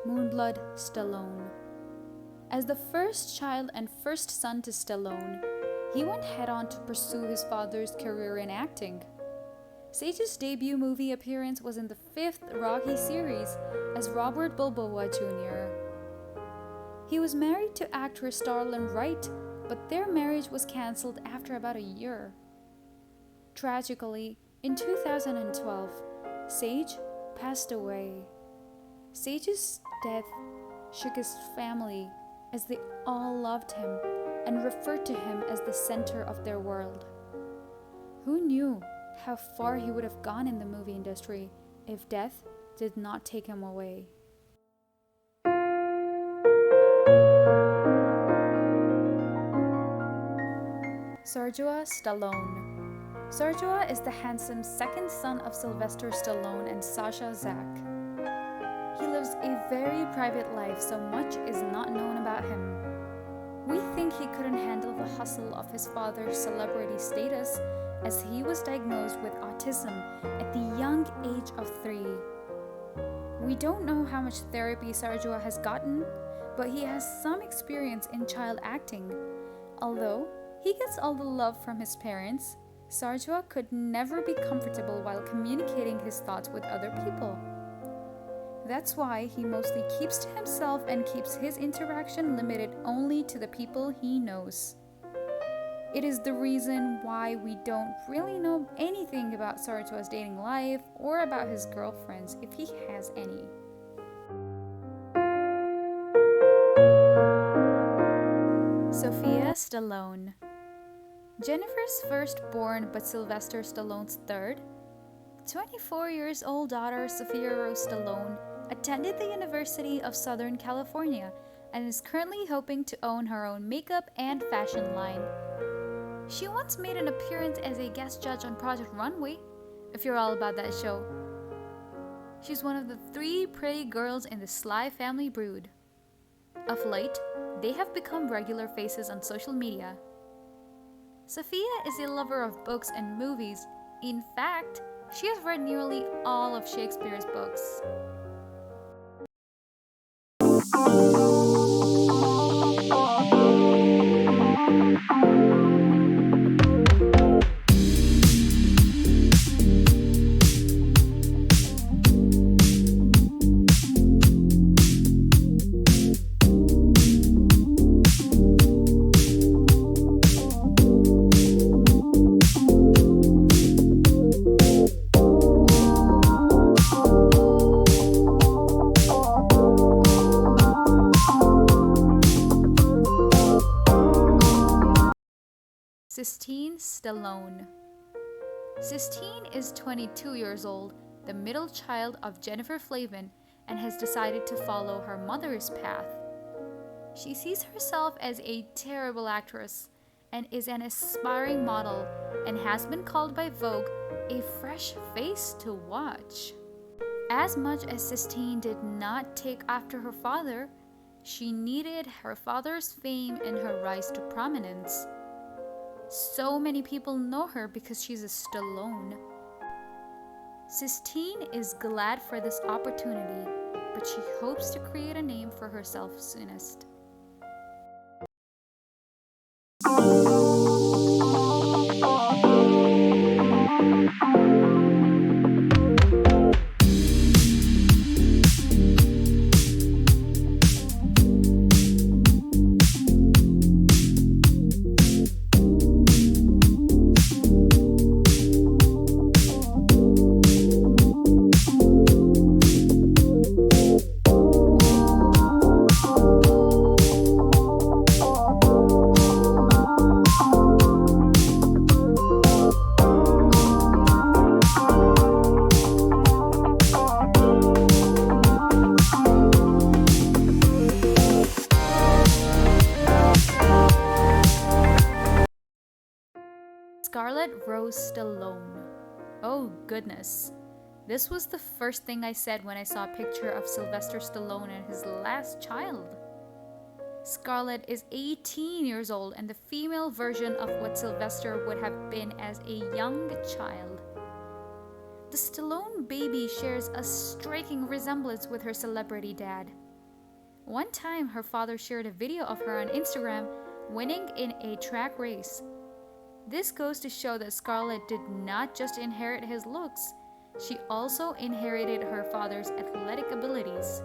Moonblood Stallone. As the first child and first son to Stallone, he went head-on to pursue his father's career in acting. Sage's debut movie appearance was in the 5th Rocky series as Robert Balboa Jr. He was married to actress Starlin Wright, but their marriage was cancelled after about a year. Tragically, in 2012, Sage passed away. Sage's death shook his family as they all loved him and referred to him as the center of their world. Who knew how far he would have gone in the movie industry if death did not take him away? Sergio Stallone. Sergio is the handsome second son of Sylvester Stallone and Sasha Zach. He lives a very private life, so much is not known about him. We think he couldn't handle the hustle of his father's celebrity status, as he was diagnosed with autism at the young age of 3. We don't know how much therapy Sergio has gotten, but he has some experience in child acting. Although he gets all the love from his parents, Sergio could never be comfortable while communicating his thoughts with other people. That's why he mostly keeps to himself and keeps his interaction limited only to the people he knows. It is the reason why we don't really know anything about Sergio's dating life or about his girlfriends, if he has any. Sophia Stallone. Jennifer's firstborn but Sylvester Stallone's third, 24 years old daughter Sophia Stallone attended the University of Southern California and is currently hoping to own her own makeup and fashion line. She once made an appearance as a guest judge on Project Runway, if you're all about that show. She's one of the 3 pretty girls in the Sly family brood. Of late, they have become regular faces on social media. Sophia is a lover of books and movies. In fact, she has read nearly all of Shakespeare's books. Sylvester Stallone. Sistine is 22 years old, the middle child of Jennifer Flavin, and has decided to follow her mother's path. She sees herself as a terrible actress and is an aspiring model and has been called by Vogue a fresh face to watch. As much as Sistine did not take after her father, she needed her father's fame and her rise to prominence. So many people know her because she's a Stallone. Sistine is glad for this opportunity, but she hopes to create a name for herself soonest. Scarlett Stallone. Oh goodness. This was the first thing I said when I saw a picture of Sylvester Stallone and his last child. Scarlett is 18 years old and the female version of what Sylvester would have been as a young child. The Stallone baby shares a striking resemblance with her celebrity dad. One time, her father shared a video of her on Instagram winning in a track race. This goes to show that Scarlett did not just inherit his looks, she also inherited her father's athletic abilities.